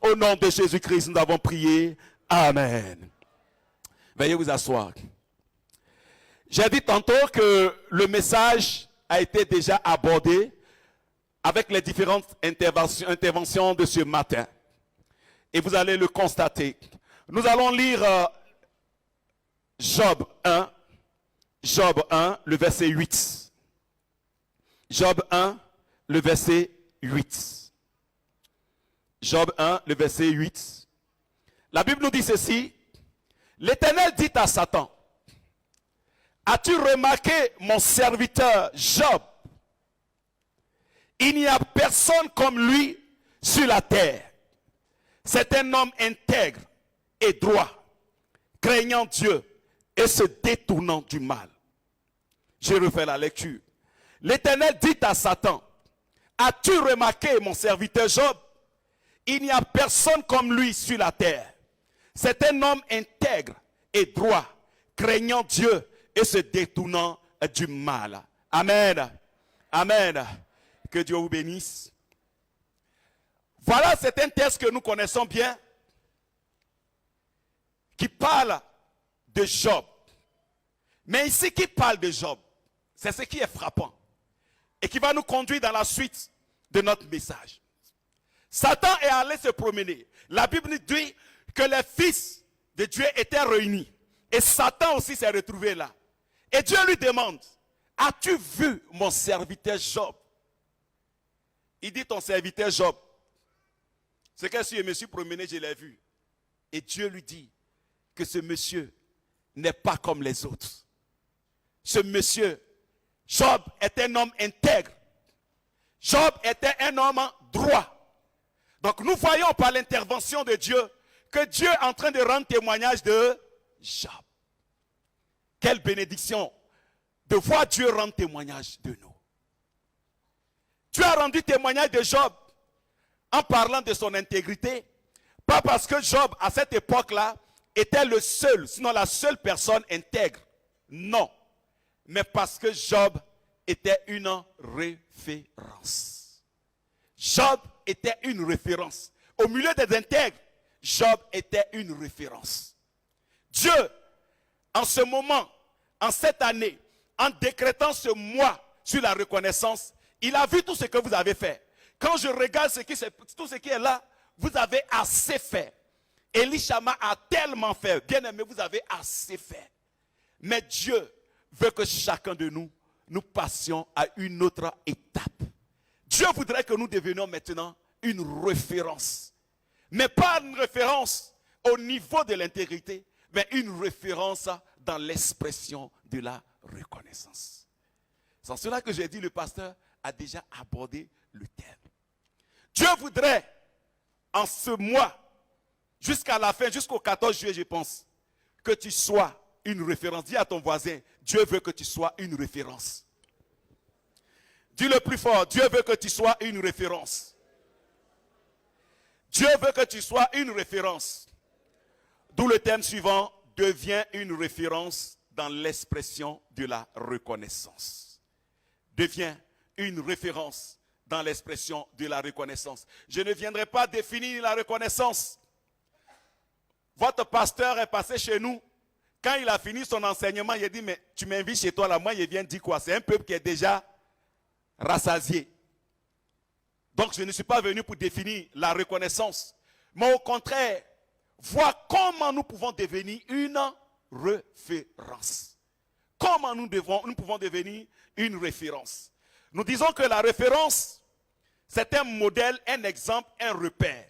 Au nom de Jésus-Christ, nous avons prié. Amen. Veuillez vous asseoir. J'ai dit tantôt que le message a été déjà abordé avec les différentes interventions de ce matin. Et vous allez le constater. Nous allons lire Job 1, le verset 8. Job 1, le verset 8. Job 1, le verset 8. La Bible nous dit ceci. L'Éternel dit à Satan, as-tu remarqué mon serviteur Job? Il n'y a personne comme lui sur la terre. C'est un homme intègre et droit, craignant Dieu et se détournant du mal. Je refais la lecture. L'Éternel dit à Satan, as-tu remarqué mon serviteur Job? Il n'y a personne comme lui sur la terre. C'est un homme intègre et droit, craignant Dieu et se détournant du mal. Amen. Amen. Que Dieu vous bénisse. Voilà, c'est un texte que nous connaissons bien, qui parle de Job. Mais ici, qui parle de Job? C'est ce qui est frappant et qui va nous conduire dans la suite de notre message. Satan est allé se promener. La Bible dit que les fils de Dieu étaient réunis. Et Satan aussi s'est retrouvé là. Et Dieu lui demande, as-tu vu mon serviteur Job? Il dit, ton serviteur Job. C'est que si je me suis promené, je l'ai vu. Et Dieu lui dit que ce monsieur n'est pas comme les autres. Ce monsieur, Job, est un homme intègre. Job était un homme droit. Donc nous voyons par l'intervention de Dieu que Dieu est en train de rendre témoignage de Job. Quelle bénédiction de voir Dieu rendre témoignage de nous. Dieu a rendu témoignage de Job en parlant de son intégrité. Pas parce que Job, à cette époque-là, était le seul, sinon la seule personne intègre. Non. Mais parce que Job était une référence. Job était une référence. Au milieu des intègres, Job était une référence. Dieu, en ce moment, en cette année, en décrétant ce mois sur la reconnaissance, il a vu tout ce que vous avez fait. Quand je regarde tout ce qui est là, vous avez assez fait. Elishama a tellement fait. Bien aimé, vous avez assez fait. Mais Dieu veut que chacun de nous, nous passions à une autre étape. Dieu voudrait que nous devenions maintenant une référence. Mais pas une référence au niveau de l'intégrité, mais une référence dans l'expression de la reconnaissance. C'est en cela que j'ai dit, le pasteur a déjà abordé le thème. Dieu voudrait, en ce mois, jusqu'à la fin, jusqu'au 14 juillet, je pense, que tu sois une référence. Dis à ton voisin, Dieu veut que tu sois une référence. Dis le plus fort, Dieu veut que tu sois une référence. Dieu veut que tu sois une référence. D'où le thème suivant, deviens une référence dans l'expression de la reconnaissance. Deviens une référence dans l'expression de la reconnaissance. Je ne viendrai pas définir la reconnaissance. Votre pasteur est passé chez nous. Quand il a fini son enseignement, il a dit, mais tu m'invites chez toi là, moi je viens dire quoi? C'est un peuple qui est déjà rassasié. Donc je ne suis pas venu pour définir la reconnaissance, mais au contraire, voir comment nous pouvons devenir une référence. Comment nous pouvons devenir une référence. Nous disons que la référence, c'est un modèle, un exemple, un repère.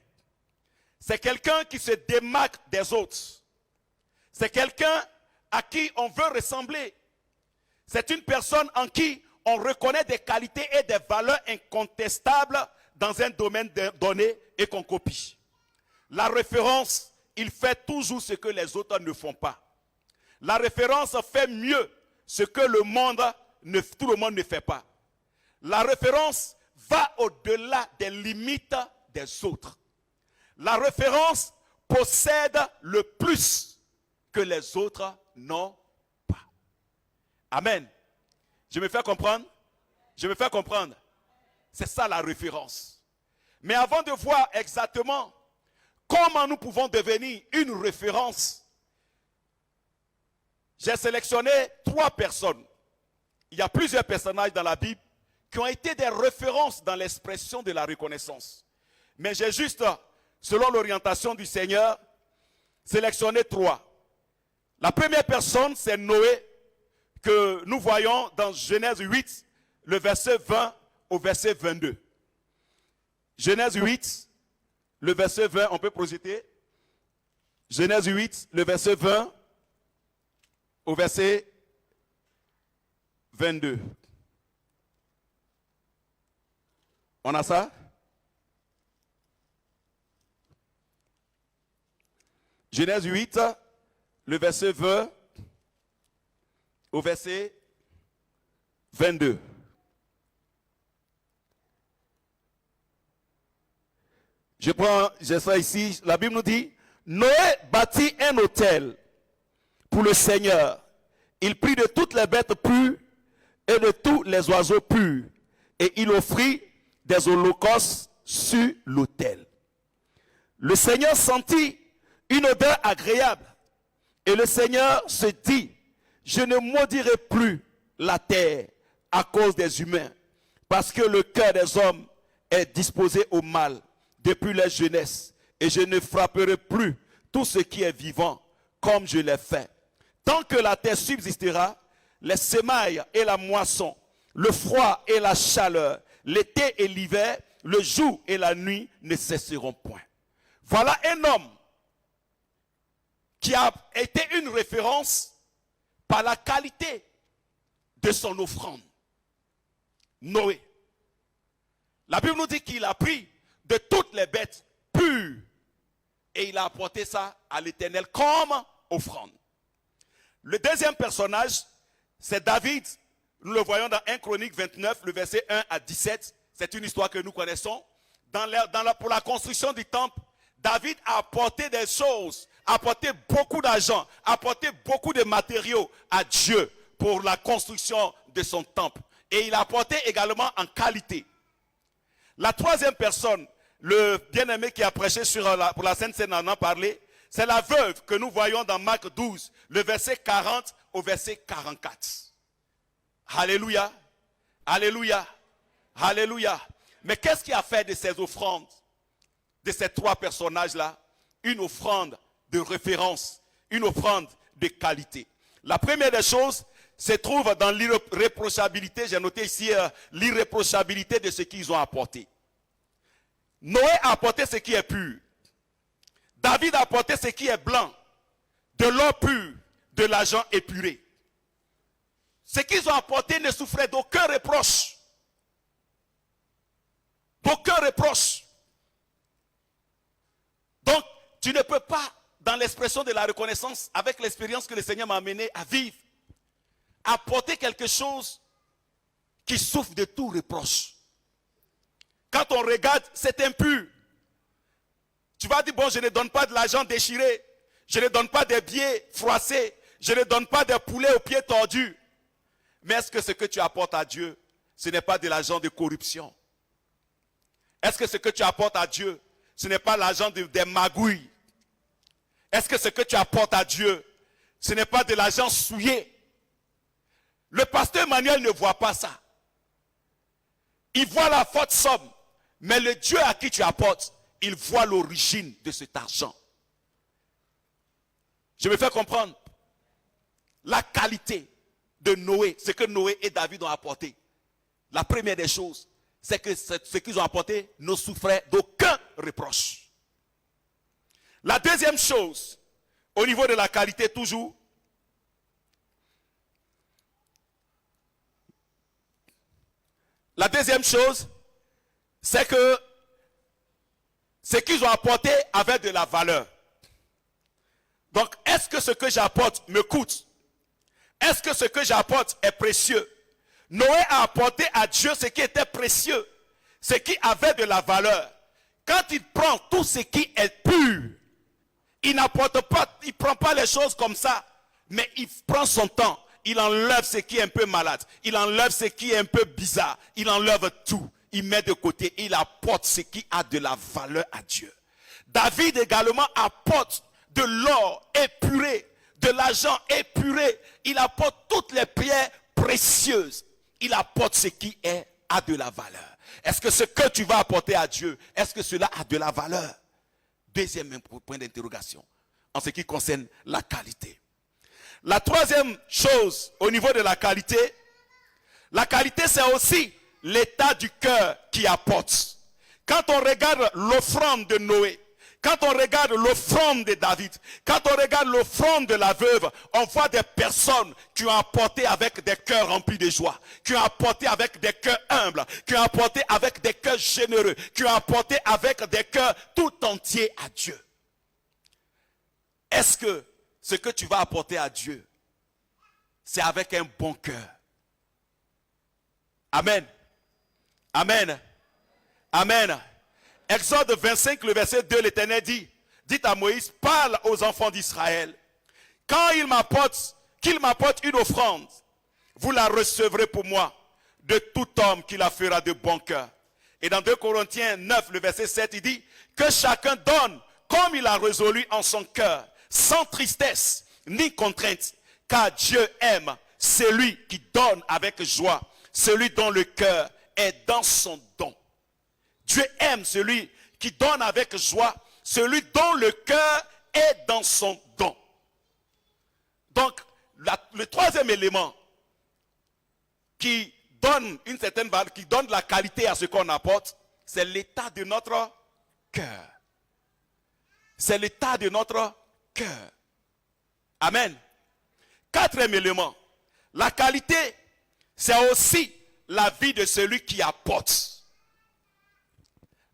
C'est quelqu'un qui se démarque des autres. C'est quelqu'un à qui on veut ressembler. C'est une personne en qui on reconnaît des qualités et des valeurs incontestables dans un domaine donné et qu'on copie. La référence, il fait toujours ce que les autres ne font pas. La référence fait mieux ce que tout le monde ne fait pas. La référence va au-delà des limites des autres. La référence possède le plus que les autres n'ont pas. Amen. Je me fais comprendre? Je me fais comprendre. C'est ça la référence. Mais avant de voir exactement comment nous pouvons devenir une référence. J'ai sélectionné 3 personnes. Il y a plusieurs personnages dans la Bible qui ont été des références dans l'expression de la reconnaissance. Mais j'ai juste, selon l'orientation du Seigneur, sélectionné 3. La première personne, c'est Noé, que nous voyons dans Genèse 8, le verset 20 au verset 22. Genèse 8, le verset 20, on peut projeter. Genèse 8, le verset 20 au verset 22. On a ça? Genèse 8, le verset 20 au verset 22. J'ai ça ici. La Bible nous dit, Noé bâtit un autel pour le Seigneur. Il prit de toutes les bêtes pures et de tous les oiseaux purs. Et il offrit des holocaustes sur l'autel. Le Seigneur sentit une odeur agréable. Et le Seigneur se dit, je ne maudirai plus la terre à cause des humains, parce que le cœur des hommes est disposé au mal depuis leur jeunesse, et je ne frapperai plus tout ce qui est vivant comme je l'ai fait. Tant que la terre subsistera, les semailles et la moisson, le froid et la chaleur, l'été et l'hiver, le jour et la nuit ne cesseront point. Voilà un homme qui a été une référence par la qualité de son offrande. Noé. La Bible nous dit qu'il a pris de toutes les bêtes pures et il a apporté ça à l'Éternel comme offrande. Le deuxième personnage, c'est David. Nous le voyons dans 1 Chronique 29, le verset 1 à 17. C'est une histoire que nous connaissons. Pour la construction du temple, David a apporté des choses, a apporté beaucoup d'argent, a apporté beaucoup de matériaux à Dieu pour la construction de son temple. Et il a apporté également en qualité. La troisième personne, le bien-aimé qui a prêché pour la Sainte Seine en a parlé, c'est la veuve que nous voyons dans Marc 12, le verset 40 au verset 44. Alléluia, alléluia, alléluia. Mais qu'est-ce qui a fait de ces offrandes, de ces 3 personnages-là, une offrande de référence, une offrande de qualité? La première des choses se trouve dans l'irréprochabilité. J'ai noté ici l'irréprochabilité de ce qu'ils ont apporté. Noé a apporté ce qui est pur. David a apporté ce qui est blanc, de l'or pur, de l'argent épuré. Ce qu'ils ont apporté ne souffrait d'aucun reproche. D'aucun reproche. Donc, tu ne peux pas, dans l'expression de la reconnaissance, avec l'expérience que le Seigneur m'a amené à vivre, apporter quelque chose qui souffre de tout reproche. Quand on regarde, c'est impur. Tu vas dire, bon, je ne donne pas de l'argent déchiré, je ne donne pas des billets froissés, je ne donne pas des poulets aux pieds tordus. Mais est-ce que ce que tu apportes à Dieu, ce n'est pas de l'argent de corruption? Est-ce que ce que tu apportes à Dieu, ce n'est pas l'argent des magouilles? Est-ce que ce que tu apportes à Dieu, ce n'est pas de l'argent souillé? Le pasteur Emmanuel ne voit pas ça. Il voit la forte somme. Mais le Dieu à qui tu apportes, il voit l'origine de cet argent. Je me fais comprendre. La qualité de Noé, ce que Noé et David ont apporté. La première des choses, c'est que ce qu'ils ont apporté ne souffrait d'aucun reproche. La deuxième chose, au niveau de la qualité toujours, la deuxième chose, c'est que ce qu'ils ont apporté avait de la valeur. Donc, est-ce que ce que j'apporte me coûte? Est-ce que ce que j'apporte est précieux? Noé a apporté à Dieu ce qui était précieux, ce qui avait de la valeur. Quand il prend tout ce qui est pur, il n'apporte pas, il ne prend pas les choses comme ça, mais il prend son temps. Il enlève ce qui est un peu malade. Il enlève ce qui est un peu bizarre. Il enlève tout. Il met de côté. Il apporte ce qui a de la valeur à Dieu. David également apporte de l'or épuré, de l'argent épuré. Il apporte toutes les pierres précieuses. Il apporte ce qui a de la valeur. Est-ce que ce que tu vas apporter à Dieu, est-ce que cela a de la valeur? Deuxième point d'interrogation en ce qui concerne la qualité. La troisième chose au niveau de la qualité c'est aussi l'état du cœur qui apporte. Quand on regarde l'offrande de Noé, quand on regarde l'offrande de David, quand on regarde l'offrande de la veuve, on voit des personnes qui ont apporté avec des cœurs remplis de joie, qui ont apporté avec des cœurs humbles, qui ont apporté avec des cœurs généreux, qui ont apporté avec des cœurs tout entiers à Dieu. Est-ce que ce que tu vas apporter à Dieu, c'est avec un bon cœur? Amen. Amen. Amen. Exode 25, le verset 2, l'Éternel dit, dites à Moïse, parle aux enfants d'Israël. Quand qu'il m'apporte une offrande, vous la recevrez pour moi, de tout homme qui la fera de bon cœur. Et dans 2 Corinthiens 9, le verset 7, il dit, que chacun donne comme il a résolu en son cœur, sans tristesse ni contrainte, car Dieu aime celui qui donne avec joie, celui dont le cœur est dans son don. Dieu aime celui qui donne avec joie, celui dont le cœur est dans son don. Donc, le troisième élément qui donne une certaine valeur, qui donne la qualité à ce qu'on apporte, c'est l'état de notre cœur. C'est l'état de notre cœur. Amen. Quatrième élément, la qualité, c'est aussi la vie de celui qui apporte.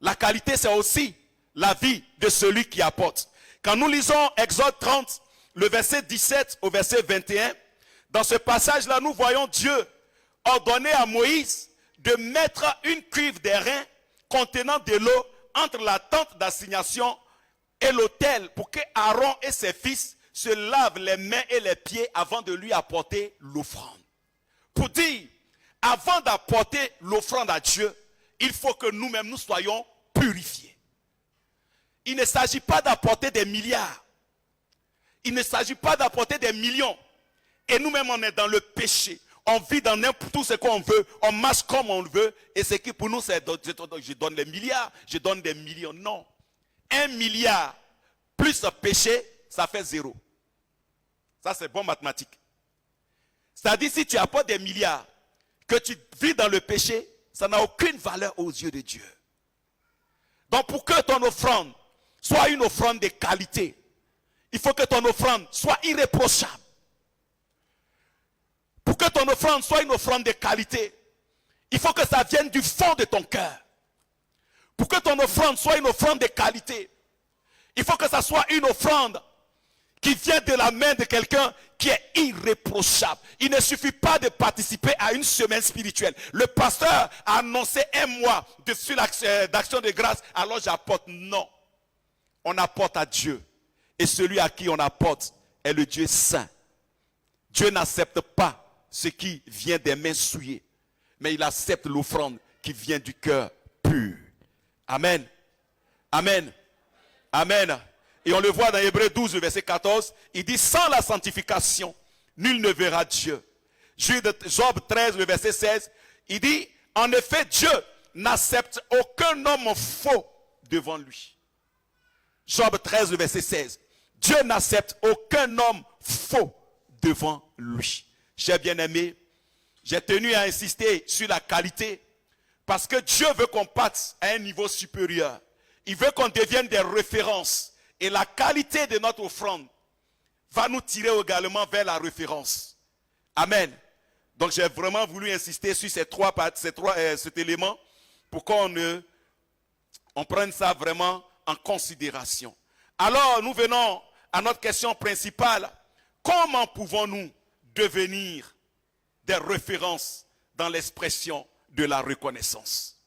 La qualité, c'est aussi la vie de celui qui apporte. Quand nous lisons Exode 30, le verset 17 au verset 21, dans ce passage-là, nous voyons Dieu ordonner à Moïse de mettre une cuve d'airain contenant de l'eau entre la tente d'assignation et l'autel pour que Aaron et ses fils se lavent les mains et les pieds avant de lui apporter l'offrande. Pour dire, avant d'apporter l'offrande à Dieu, il faut que nous-mêmes nous soyons purifiés. Il ne s'agit pas d'apporter des milliards. Il ne s'agit pas d'apporter des millions. Et nous-mêmes, on est dans le péché. On vit dans tout ce qu'on veut. On marche comme on veut. Et ce qui pour nous, c'est je donne les milliards, je donne des millions. Non. 1 milliard plus péché, ça fait 0. Ça, c'est bon mathématique. C'est-à-dire, si tu apportes des milliards, que tu vis dans le péché, ça n'a aucune valeur aux yeux de Dieu. Donc, pour que ton offrande soit une offrande de qualité, il faut que ton offrande soit irréprochable. Pour que ton offrande soit une offrande de qualité, il faut que ça vienne du fond de ton cœur. Pour que ton offrande soit une offrande de qualité, il faut que ça soit une offrande qui vient de la main de quelqu'un qui est irréprochable. Il ne suffit pas de participer à une semaine spirituelle. Le pasteur a annoncé 1 mois d'action de grâce, alors j'apporte. Non. On apporte à Dieu. Et celui à qui on apporte est le Dieu saint. Dieu n'accepte pas ce qui vient des mains souillées, mais il accepte l'offrande qui vient du cœur pur. Amen. Amen. Amen. Et on le voit dans Hébreux 12, verset 14, il dit, sans la sanctification, nul ne verra Dieu. Job 13, le verset 16, il dit, en effet, Dieu n'accepte aucun homme faux devant lui. Job 13, le verset 16, Dieu n'accepte aucun homme faux devant lui. Chers bien-aimés, j'ai tenu à insister sur la qualité parce que Dieu veut qu'on parte à un niveau supérieur. Il veut qu'on devienne des références. Et la qualité de notre offrande va nous tirer également vers la référence. Amen. Donc j'ai vraiment voulu insister sur cet élément pour qu'on prenne ça vraiment en considération. Alors nous venons à notre question principale. Comment pouvons-nous devenir des références dans l'expression de la reconnaissance?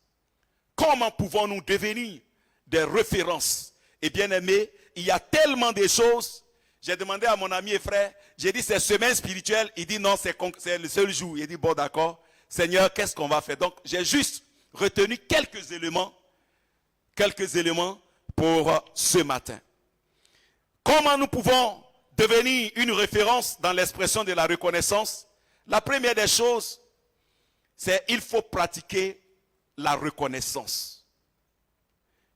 Comment pouvons-nous devenir des références? Et bien aimé, il y a tellement de choses. J'ai demandé à mon ami et frère, j'ai dit c'est semaine spirituelle. Il dit non, c'est le seul jour. Il dit bon d'accord, Seigneur, qu'est-ce qu'on va faire? Donc j'ai juste retenu quelques éléments pour ce matin. Comment nous pouvons devenir une référence dans l'expression de la reconnaissance? La première des choses, c'est qu'il faut pratiquer la reconnaissance.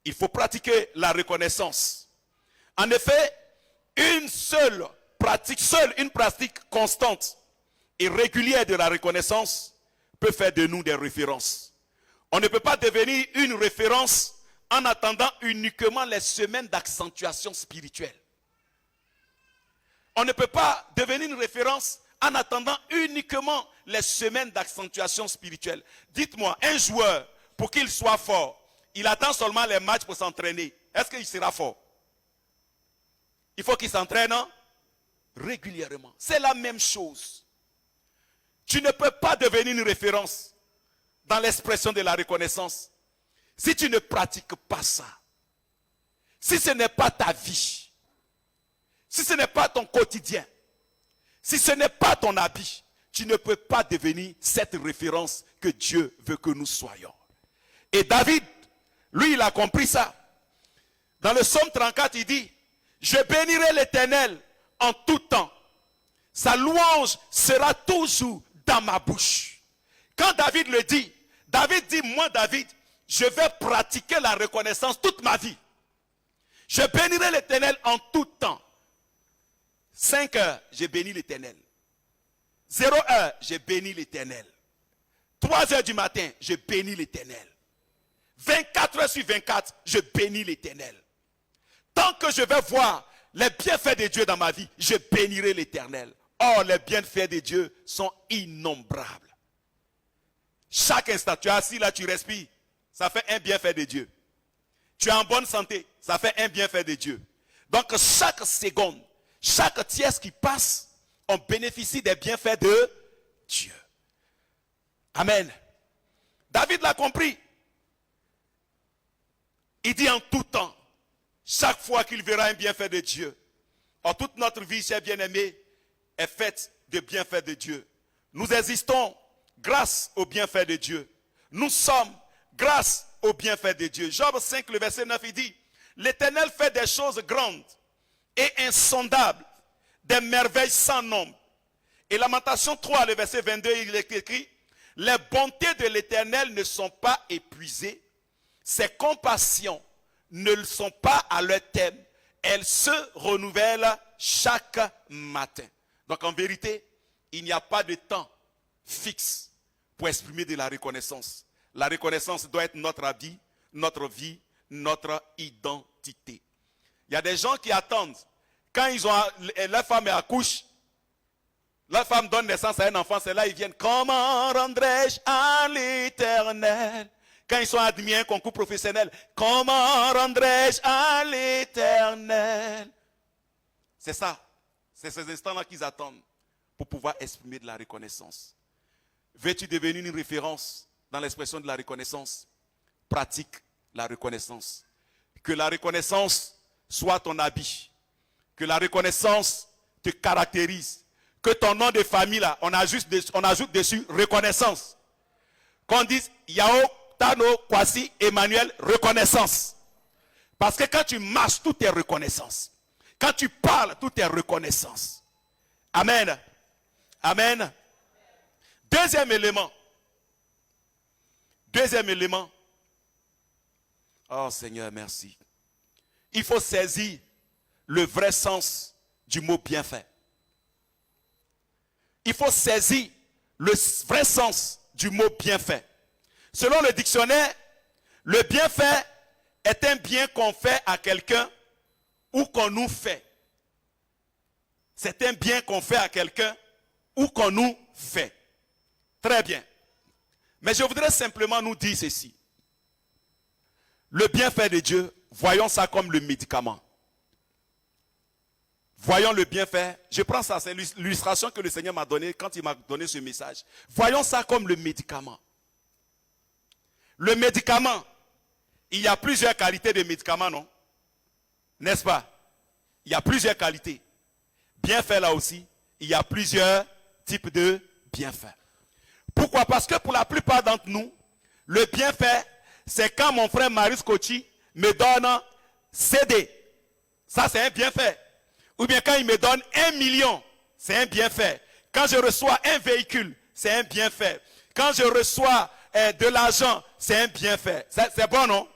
Il faut pratiquer la reconnaissance. En effet, une pratique constante et régulière de la reconnaissance peut faire de nous des références. On ne peut pas devenir une référence en attendant uniquement les semaines d'accentuation spirituelle. On ne peut pas devenir une référence en attendant uniquement les semaines d'accentuation spirituelle. Dites-moi, un joueur, pour qu'il soit fort, il attend seulement les matchs pour s'entraîner. Est-ce qu'il sera fort? Il faut qu'il s'entraîne régulièrement. C'est la même chose. Tu ne peux pas devenir une référence dans l'expression de la reconnaissance si tu ne pratiques pas ça. Si ce n'est pas ta vie. Si ce n'est pas ton quotidien. Si ce n'est pas ton habit. Tu ne peux pas devenir cette référence que Dieu veut que nous soyons. Et David, lui, il a compris ça. Dans le psaume 34, il dit, je bénirai l'Éternel en tout temps. Sa louange sera toujours dans ma bouche. Quand David le dit, David dit, moi David, je vais pratiquer la reconnaissance toute ma vie. Je bénirai l'Éternel en tout temps. 5 heures, j'ai béni l'Éternel. 0 heure, j'ai béni l'Éternel. 3 heures du matin, je bénis l'Éternel. 24 heures sur 24, je bénis l'Éternel. Tant que je vais voir les bienfaits de Dieu dans ma vie, je bénirai l'Éternel. Or, les bienfaits de Dieu sont innombrables. Chaque instant, tu es assis là, tu respires, ça fait un bienfait de Dieu. Tu es en bonne santé, ça fait un bienfait de Dieu. Donc, chaque seconde, chaque tiers qui passe, on bénéficie des bienfaits de Dieu. Amen. David l'a compris. Il dit en tout temps, chaque fois qu'il verra un bienfait de Dieu. Or, toute notre vie, chers bien-aimés, est faite de bienfaits de Dieu. Nous existons grâce aux bienfaits de Dieu. Nous sommes grâce aux bienfaits de Dieu. Job 5, le verset 9, il dit, l'Éternel fait des choses grandes et insondables, des merveilles sans nombre. Et Lamentation 3, le verset 22, il est écrit, les bontés de l'Éternel ne sont pas épuisées, ses compassions ne sont pas à leur terme, elles se renouvellent chaque matin. Donc en vérité, il n'y a pas de temps fixe pour exprimer de la reconnaissance. La reconnaissance doit être notre habit, notre vie, notre identité. Il y a des gens qui attendent, quand leur femme accouche, leur femme donne naissance à un enfant, c'est là ils viennent, comment rendrai-je à l'Éternel? Quand ils sont admis à un concours professionnel, comment rendrai-je à l'Éternel? C'est ça. C'est ces instants-là qu'ils attendent pour pouvoir exprimer de la reconnaissance. Veux-tu devenir une référence dans l'expression de la reconnaissance? Pratique la reconnaissance. Que la reconnaissance soit ton habit. Que la reconnaissance te caractérise. Que ton nom de famille, là, on ajoute dessus reconnaissance. Qu'on dise Yao, Tano, Kwasi, Emmanuel, reconnaissance. Parce que quand tu marches, tout est reconnaissance. Quand tu parles, tout est reconnaissance. Amen. Amen. Deuxième élément. Oh Seigneur, merci. Il faut saisir le vrai sens du mot bienfait. Il faut saisir le vrai sens du mot bienfait. Selon le dictionnaire, le bienfait est un bien qu'on fait à quelqu'un ou qu'on nous fait. C'est un bien qu'on fait à quelqu'un ou qu'on nous fait. Très bien. Mais je voudrais simplement nous dire ceci. Le bienfait de Dieu, voyons ça comme le médicament. Voyons le bienfait. Je prends ça, c'est l'illustration que le Seigneur m'a donnée quand il m'a donné ce message. Voyons ça comme le médicament. Le médicament, il y a plusieurs qualités de médicaments, non? N'est-ce pas? Il y a plusieurs qualités. Bienfait là aussi, il y a plusieurs types de bienfaits. Pourquoi? Parce que pour la plupart d'entre nous, le bienfait, c'est quand mon frère Marius Kochi me donne céder, ça c'est un bienfait. Ou bien quand il me donne 1 million, c'est un bienfait. Quand je reçois un véhicule, c'est un bienfait. Quand je reçois de l'argent, c'est un bienfait. C'est bon, non?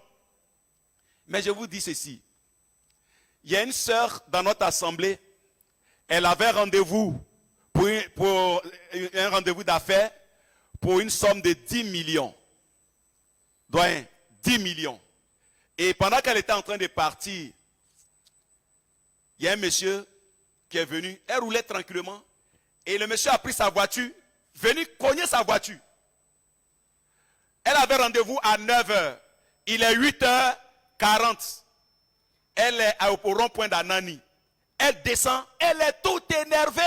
Mais je vous dis ceci. Il y a une sœur dans notre assemblée, elle avait rendez-vous pour un rendez-vous d'affaires pour une somme de 10 millions. Doyen, 10 millions. Et pendant qu'elle était en train de partir, il y a un monsieur qui est venu, elle roulait tranquillement, et le monsieur a pris sa voiture, venu cogner sa voiture. Elle avait rendez-vous à 9h. Il est 8h40. Elle est au rond-point d'Anani. Elle descend, elle est toute énervée.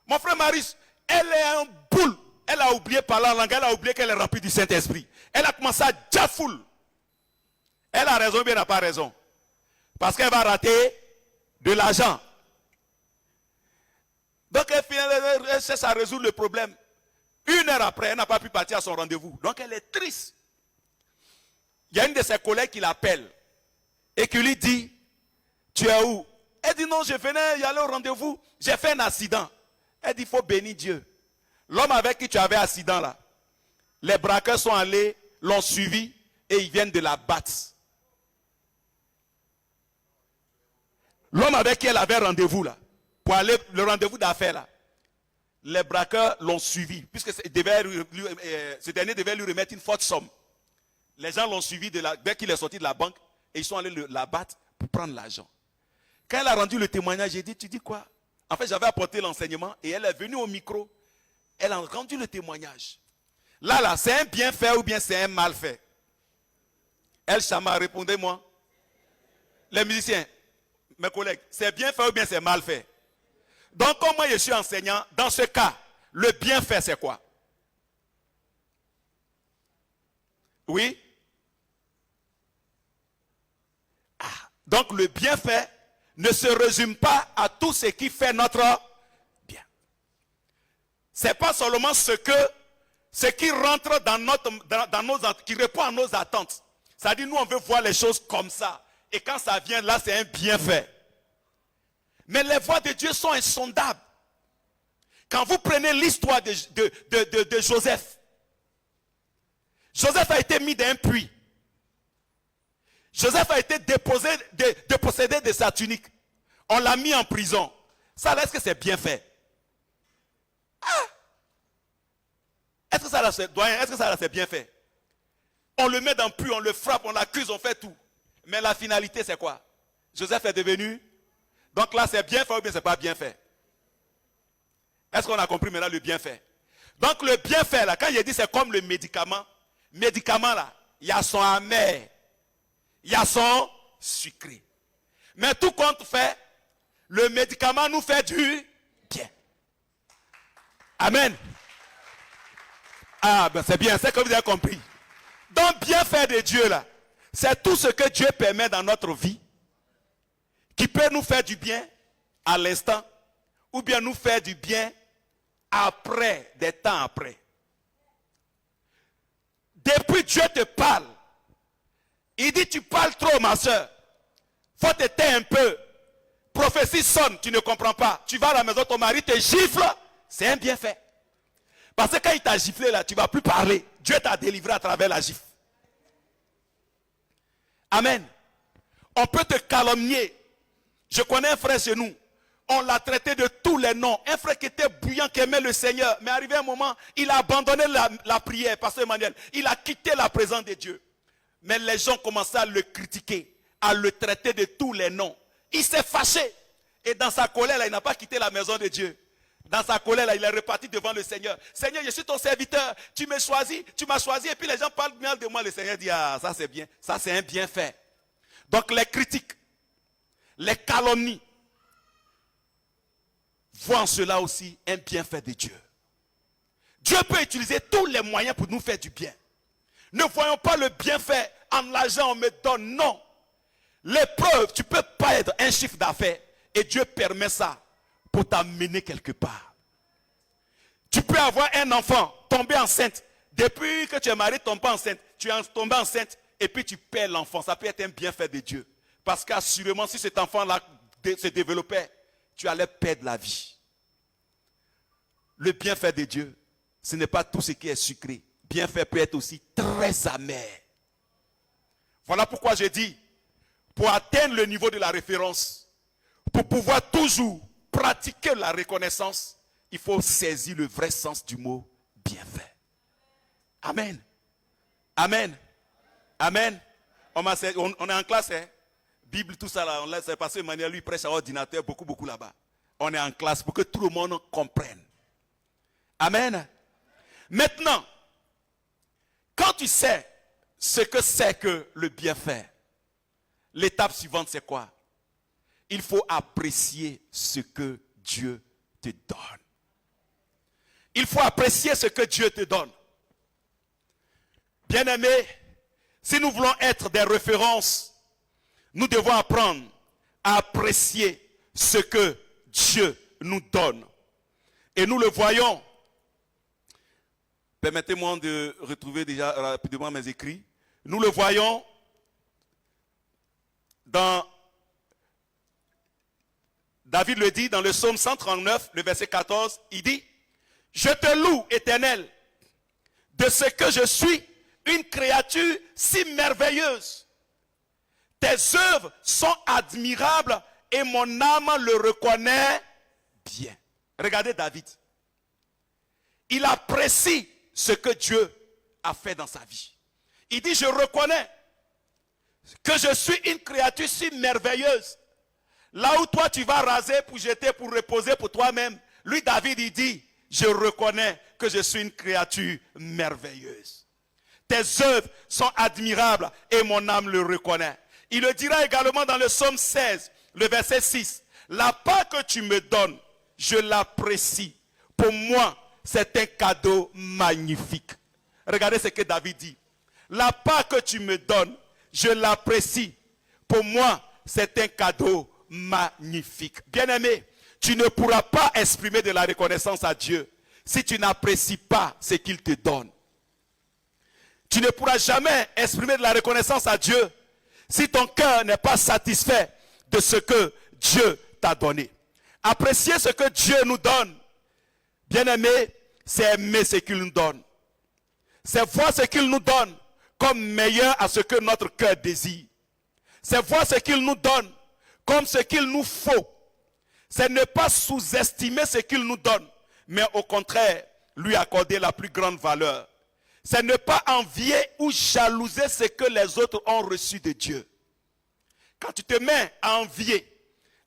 Mon frère Maris, elle est en boule. Elle a oublié parler en langue, elle a oublié qu'elle est remplie du Saint-Esprit. Elle a commencé à jafoule. Elle a raison ou bien elle n'a pas raison. Parce qu'elle va rater de l'argent. Donc elle cherche à résoudre le problème. 1 heure après, elle n'a pas pu partir à son rendez-vous. Donc elle est triste. Il y a une de ses collègues qui l'appelle et qui lui dit, tu es où? Elle dit non, je venais y aller au rendez-vous, j'ai fait un accident. Elle dit, il faut bénir Dieu. L'homme avec qui tu avais accident là, les braqueurs sont allés, l'ont suivi et ils viennent de la battre. L'homme avec qui elle avait rendez-vous là, pour aller le rendez-vous d'affaires là, les braqueurs l'ont suivi, puisque ce dernier devait lui remettre une forte somme. Les gens l'ont suivi dès qu'il est sorti de la banque et ils sont allés la battre pour prendre l'argent. Quand elle a rendu le témoignage, j'ai dit, tu dis quoi? En fait, j'avais apporté l'enseignement et elle est venue au micro. Elle a rendu le témoignage. Là, c'est un bien fait ou bien c'est un mal fait? Elle, Chama, répondez-moi. Les musiciens, mes collègues, c'est bien fait ou bien c'est mal fait? Donc, comme moi je suis enseignant, dans ce cas, le bien fait c'est quoi? Oui? Donc, le bienfait ne se résume pas à tout ce qui fait notre bien. Ce n'est pas seulement ce qui rentre qui répond à nos attentes. C'est-à-dire, nous, on veut voir les choses comme ça. Et quand ça vient, là, c'est un bienfait. Mais les voies de Dieu sont insondables. Quand vous prenez l'histoire de Joseph, Joseph a été mis dans un puits. Joseph a été dépossédé de sa tunique. On l'a mis en prison. Ça, est-ce que c'est bien fait? Est-ce que ça, c'est bien fait? On le met dans le puits, on le frappe, on l'accuse, on fait tout. Mais la finalité, c'est quoi? Joseph est devenu... Donc là, c'est bien fait ou bien c'est pas bien fait? Est-ce qu'on a compris maintenant le bienfait? Donc le bienfait, là, quand il dit c'est comme le médicament, là, il y a son amer, il y a son sucré. Mais tout compte fait, le médicament nous fait du bien. Amen. Ah, ben c'est bien, c'est que vous avez compris. Donc bienfait de Dieu, là, c'est tout ce que Dieu permet dans notre vie, qui peut nous faire du bien à l'instant, ou bien nous faire du bien après, des temps après. Depuis Dieu te parle, il dit tu parles trop ma soeur, faut te taire un peu, prophétie sonne, tu ne comprends pas, tu vas à la maison, ton mari te gifle, c'est un bienfait. Parce que quand il t'a giflé là, tu ne vas plus parler, Dieu t'a délivré à travers la gifle. Amen. On peut te calomnier. Je connais un frère chez nous, on l'a traité de tous les noms. Un frère qui était bouillant, qui aimait le Seigneur. Mais arrivé un moment, il a abandonné la prière, pasteur Emmanuel. Il a quitté la présence de Dieu. Mais les gens commençaient à le critiquer, à le traiter de tous les noms. Il s'est fâché. Et dans sa colère, là, il n'a pas quitté la maison de Dieu. Dans sa colère, là, il est reparti devant le Seigneur. Seigneur, je suis ton serviteur. Tu m'as choisi. Et puis les gens parlent bien de moi. Le Seigneur dit, ah, ça c'est bien. Ça c'est un bienfait. Donc les critiques, les calomnies, voient en cela aussi un bienfait de Dieu. Dieu peut utiliser tous les moyens pour nous faire du bien. Ne voyons pas le bienfait en l'argent on me donne. Non. L'épreuve, tu ne peux pas être un chiffre d'affaires et Dieu permet ça pour t'amener quelque part. Tu peux avoir un enfant, tomber enceinte. Depuis que tu es marié, tu ne tombes pas enceinte. Tu es tombé enceinte et puis tu perds l'enfant. Ça peut être un bienfait de Dieu. Parce qu'assurément, si cet enfant-là se développait, tu allais perdre la vie. Le bienfait de Dieu, ce n'est pas tout ce qui est sucré. Bienfait peut être aussi très amer. Voilà pourquoi j'ai dit, pour atteindre le niveau de la référence, pour pouvoir toujours pratiquer la reconnaissance, il faut saisir le vrai sens du mot bienfait. Amen. Amen. Amen. On est en classe, hein? Bible, tout ça là, c'est parce que Emmanuel lui prêche à ordinateur beaucoup là-bas. On est en classe pour que tout le monde comprenne. Amen. Maintenant, quand tu sais ce que c'est que le bienfait, l'étape suivante c'est quoi? Il faut apprécier ce que Dieu te donne. Il faut apprécier ce que Dieu te donne. Bien-aimés, si nous voulons être des références, nous devons apprendre à apprécier ce que Dieu nous donne. Et nous le voyons. Permettez-moi de retrouver déjà rapidement mes écrits. Nous le voyons dans, David le dit dans le psaume 139, le verset 14, il dit, « Je te loue, Éternel, de ce que je suis une créature si merveilleuse. Tes œuvres sont admirables et mon âme le reconnaît bien. » Regardez David. Il apprécie ce que Dieu a fait dans sa vie. Il dit, je reconnais que je suis une créature si merveilleuse. Là où toi tu vas raser pour jeter, pour reposer pour toi-même, lui David il dit, je reconnais que je suis une créature merveilleuse. Tes œuvres sont admirables et mon âme le reconnaît. Il le dira également dans le psaume 16, le verset 6. La part que tu me donnes, je l'apprécie. Pour moi, c'est un cadeau magnifique. Regardez ce que David dit. La part que tu me donnes, je l'apprécie. Pour moi, c'est un cadeau magnifique. Bien-aimé, tu ne pourras pas exprimer de la reconnaissance à Dieu si tu n'apprécies pas ce qu'il te donne. Tu ne pourras jamais exprimer de la reconnaissance à Dieu si ton cœur n'est pas satisfait de ce que Dieu t'a donné. Apprécier ce que Dieu nous donne, bien-aimé, c'est aimer ce qu'il nous donne. C'est voir ce qu'il nous donne comme meilleur à ce que notre cœur désire. C'est voir ce qu'il nous donne comme ce qu'il nous faut. C'est ne pas sous-estimer ce qu'il nous donne, mais au contraire, lui accorder la plus grande valeur. C'est ne pas envier ou jalouser ce que les autres ont reçu de Dieu. Quand tu te mets à envier,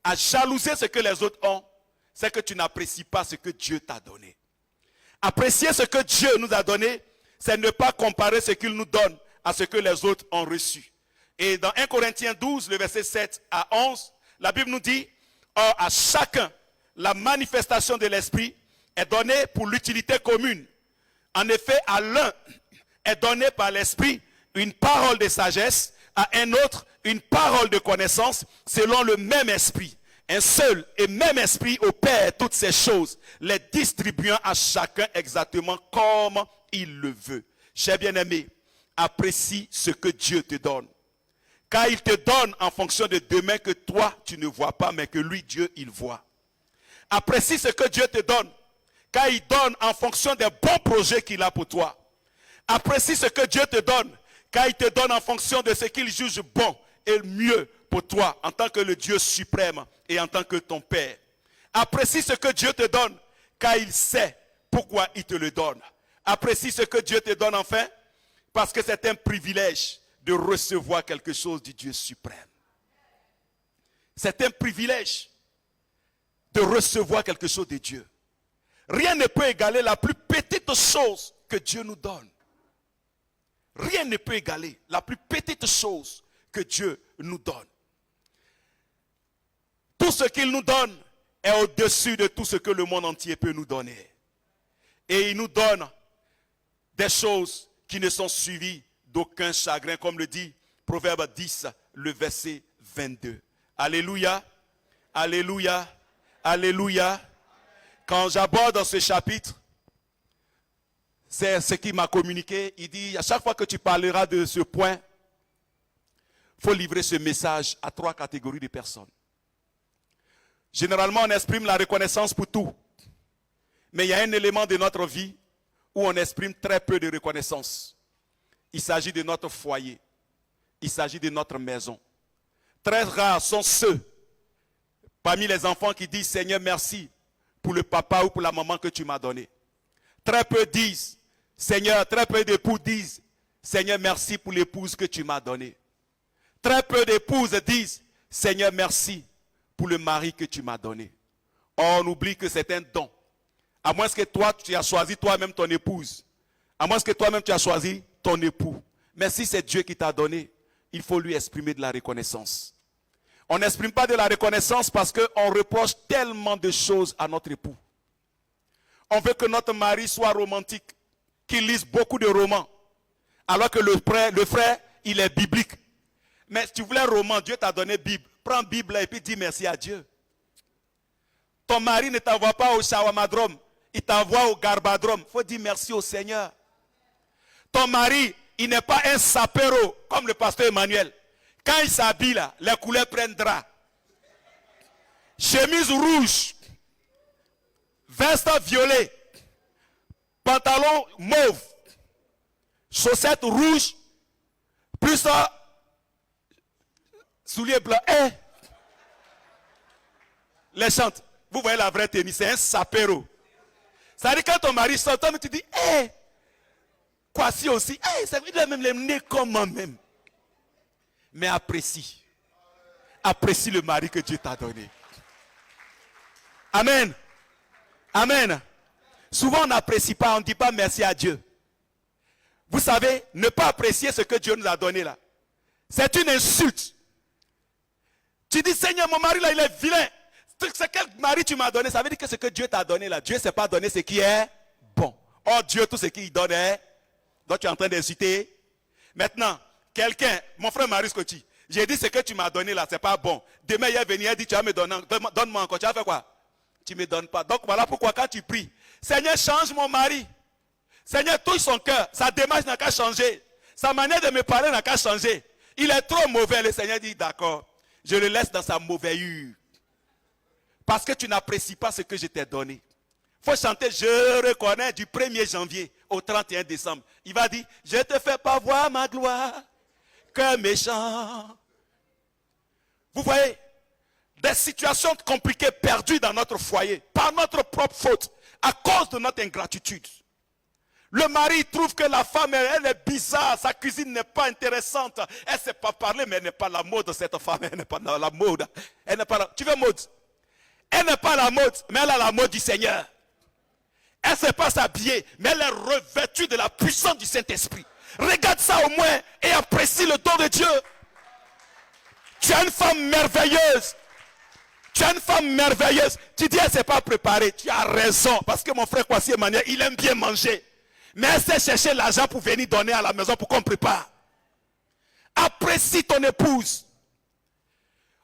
à jalouser ce que les autres ont, c'est que tu n'apprécies pas ce que Dieu t'a donné. Apprécier ce que Dieu nous a donné, c'est ne pas comparer ce qu'il nous donne à ce que les autres ont reçu. Et dans 1 Corinthiens 12, le verset 7 à 11, la Bible nous dit, « Or à chacun, la manifestation de l'Esprit est donnée pour l'utilité commune. En effet, à l'un est donnée par l'Esprit une parole de sagesse, à un autre une parole de connaissance, selon le même Esprit. Un seul et même Esprit opère toutes ces choses, les distribuant à chacun exactement comme il le veut. » Cher bien-aimé, apprécie ce que Dieu te donne. Car il te donne en fonction de demain que toi, tu ne vois pas, mais que lui, Dieu, il voit. Apprécie ce que Dieu te donne. Car il donne en fonction des bons projets qu'il a pour toi. Apprécie ce que Dieu te donne. Car il te donne en fonction de ce qu'il juge bon et mieux pour toi, en tant que le Dieu suprême et en tant que ton Père. Apprécie ce que Dieu te donne, car il sait pourquoi il te le donne. Apprécie ce que Dieu te donne enfin, parce que c'est un privilège de recevoir quelque chose du Dieu suprême. C'est un privilège de recevoir quelque chose de Dieu. Rien ne peut égaler la plus petite chose que Dieu nous donne. Rien ne peut égaler la plus petite chose que Dieu nous donne. Tout ce qu'il nous donne est au-dessus de tout ce que le monde entier peut nous donner. Et il nous donne des choses qui ne sont suivies d'aucun chagrin, comme le dit Proverbe 10, le verset 22. Alléluia, alléluia, alléluia. Quand j'aborde ce chapitre, c'est ce qu'il m'a communiqué. Il dit, à chaque fois que tu parleras de ce point, il faut livrer ce message à 3 catégories de personnes. Généralement, on exprime la reconnaissance pour tout. Mais il y a un élément de notre vie où on exprime très peu de reconnaissance. Il s'agit de notre foyer. Il s'agit de notre maison. Très rares sont ceux parmi les enfants qui disent « Seigneur, merci pour le papa ou pour la maman que tu m'as donné. » Très peu disent « Seigneur », très peu d'époux disent « Seigneur, merci pour l'épouse que tu m'as donnée. » Très peu d'épouses disent « Seigneur, merci pour le mari que tu m'as donné. » On oublie que c'est un don. À moins que toi, tu as choisi toi-même ton épouse. À moins que toi-même, tu as choisi ton époux. Mais si c'est Dieu qui t'a donné, il faut lui exprimer de la reconnaissance. On n'exprime pas de la reconnaissance parce qu'on reproche tellement de choses à notre époux. On veut que notre mari soit romantique, qu'il lise beaucoup de romans. Alors que le frère, il est biblique. Mais si tu voulais un roman, Dieu t'a donné Bible. Prends Bible et puis dis merci à Dieu. Ton mari ne t'envoie pas au shawamadrome, il t'envoie au garbadrome. Il faut dire merci au Seigneur. Ton mari, il n'est pas un sapero comme le pasteur Emmanuel. Quand il s'habille là, les couleurs prennent drap. Chemise rouge, veste violet, pantalon mauve, chaussettes rouges, plus souliers blancs. Les chantes. Vous voyez la vraie tenue, c'est un sapero. Ça veut dire quand ton mari sort, tu dis, quoi si aussi, il a même les nez comme moi-même. Mais apprécie. Apprécie le mari que Dieu t'a donné. Amen. Amen. Souvent on n'apprécie pas, on ne dit pas merci à Dieu. Vous savez, ne pas apprécier ce que Dieu nous a donné là, c'est une insulte. Tu dis, Seigneur, mon mari là, il est vilain. C'est quel mari tu m'as donné? Ça veut dire que ce que Dieu t'a donné là, Dieu ne s'est pas donné ce qui est bon. Or Dieu, tout ce qu'il donne est. Donc tu es en train d'insulter. Maintenant, quelqu'un, mon frère Marius Kochi, j'ai dit ce que tu m'as donné là, c'est pas bon. Demain il est venu, il a dit tu vas me donner, donne-moi encore. Tu vas faire quoi? Tu ne me donnes pas. Donc voilà pourquoi quand tu pries, Seigneur, change mon mari. Seigneur, touche son cœur. Sa démarche n'a qu'à changer. Sa manière de me parler n'a qu'à changer. Il est trop mauvais. Le Seigneur dit d'accord, je le laisse dans sa mauvaise. Parce que tu n'apprécies pas ce que je t'ai donné. Il faut chanter, je reconnais du 1er janvier au 31 décembre. Il va dire, je ne te fais pas voir ma gloire, que méchant. Vous voyez, des situations compliquées perdues dans notre foyer, par notre propre faute, à cause de notre ingratitude. Le mari trouve que la femme, elle est bizarre, sa cuisine n'est pas intéressante. Elle ne sait pas parler, mais elle n'est pas la mode, cette femme. Elle n'est pas la mode. Elle n'est pas la... Tu veux mode? Elle n'est pas la mode, mais elle a la mode du Seigneur. Elle ne sait pas s'habiller, mais elle est revêtue de la puissance du Saint-Esprit. Regarde ça au moins et apprécie le don de Dieu. Tu as une femme merveilleuse. Tu as une femme merveilleuse. Tu dis, elle ne s'est pas préparée. Tu as raison. Parce que mon frère Kwasi Emmanuel, il aime bien manger. Mais elle sait chercher l'argent pour venir donner à la maison pour qu'on prépare. Apprécie ton épouse.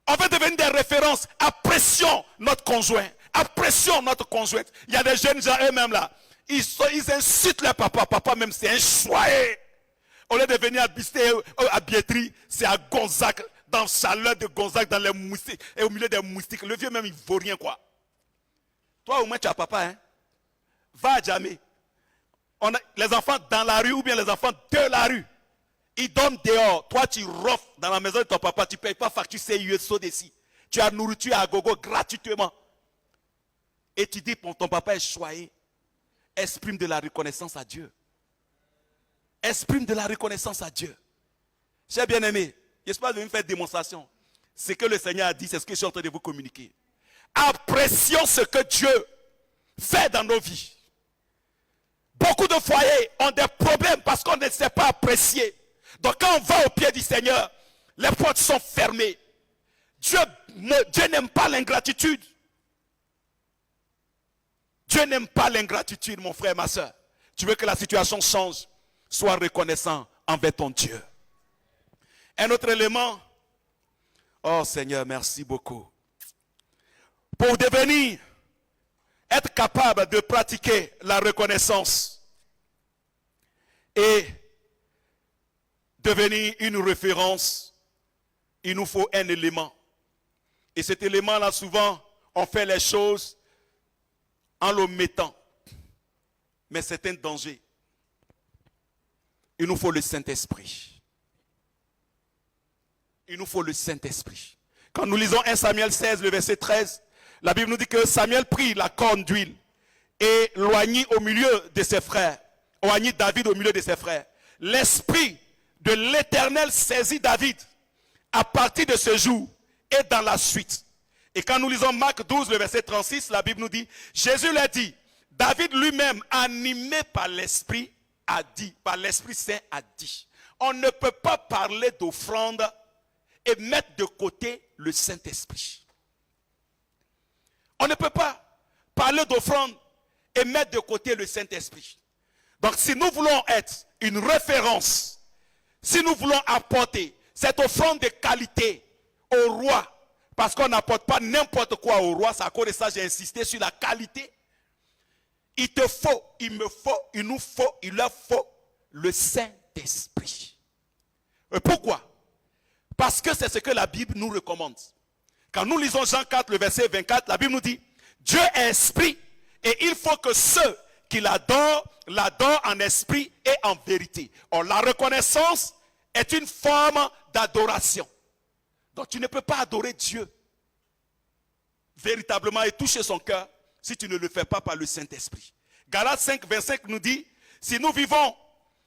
On veut devenir des références. Apprécions notre conjoint. Apprécions notre conjointe. Il y a des jeunes gens eux-mêmes là. Ils insultent leur papa. Papa même c'est un choyé. Au lieu de venir à Biétry, c'est à Gonzague, dans le chaleur de Gonzague, dans les moustiques, et au milieu des moustiques. Le vieux même il ne vaut rien quoi. Toi au moins tu as papa hein. Va à Djamé. Les enfants dans la rue ou bien les enfants de la rue. Ils dorment dehors. Toi, tu rofles dans la maison de ton papa. Tu ne payes pas facture CIE, Sodeci. Tu as nourriture à gogo gratuitement. Et tu dis, ton papa est choyé. Exprime de la reconnaissance à Dieu. Exprime de la reconnaissance à Dieu. Chers bien-aimés, j'espère que vous allez me faire démonstration. Ce que le Seigneur a dit, c'est ce que je suis en train de vous communiquer. Apprécions ce que Dieu fait dans nos vies. Beaucoup de foyers ont des problèmes parce qu'on ne sait pas apprécier. Donc quand on va au pied du Seigneur, les portes sont fermées. Dieu n'aime pas l'ingratitude. Dieu n'aime pas l'ingratitude, mon frère, ma soeur. Tu veux que la situation change, sois reconnaissant envers ton Dieu. Un autre élément. Oh Seigneur, merci beaucoup. Pour devenir, être capable de pratiquer la reconnaissance et devenir une référence il nous faut un élément. Et cet élément-là, souvent, on fait les choses en le mettant. Mais c'est un danger. Il nous faut le Saint-Esprit. Il nous faut le Saint-Esprit. Quand nous lisons 1 Samuel 16, le verset 13, la Bible nous dit que Samuel prit la corne d'huile et loignit au milieu de ses frères. Loignit David au milieu de ses frères. L'Esprit de l'Éternel saisit David à partir de ce jour et dans la suite. Et quand nous lisons Marc 12, le verset 36, la Bible nous dit, Jésus l'a dit, David lui-même, animé par l'Esprit, a dit, par l'Esprit Saint a dit, on ne peut pas parler d'offrande et mettre de côté le Saint-Esprit. On ne peut pas parler d'offrande et mettre de côté le Saint-Esprit. Donc si nous voulons être une référence, si nous voulons apporter cette offrande de qualité au roi, parce qu'on n'apporte pas n'importe quoi au roi, c'est à cause de ça j'ai insisté sur la qualité. Il te faut, il me faut, il nous faut, il leur faut le Saint-Esprit. Et pourquoi? Parce que c'est ce que la Bible nous recommande. Quand nous lisons Jean 4, le verset 24, la Bible nous dit, Dieu est esprit et il faut que ceux qui l'adorent en esprit et en vérité. Or, la reconnaissance est une forme d'adoration. Donc tu ne peux pas adorer Dieu véritablement et toucher son cœur si tu ne le fais pas par le Saint-Esprit. Galates 5, 25 nous dit, si nous vivons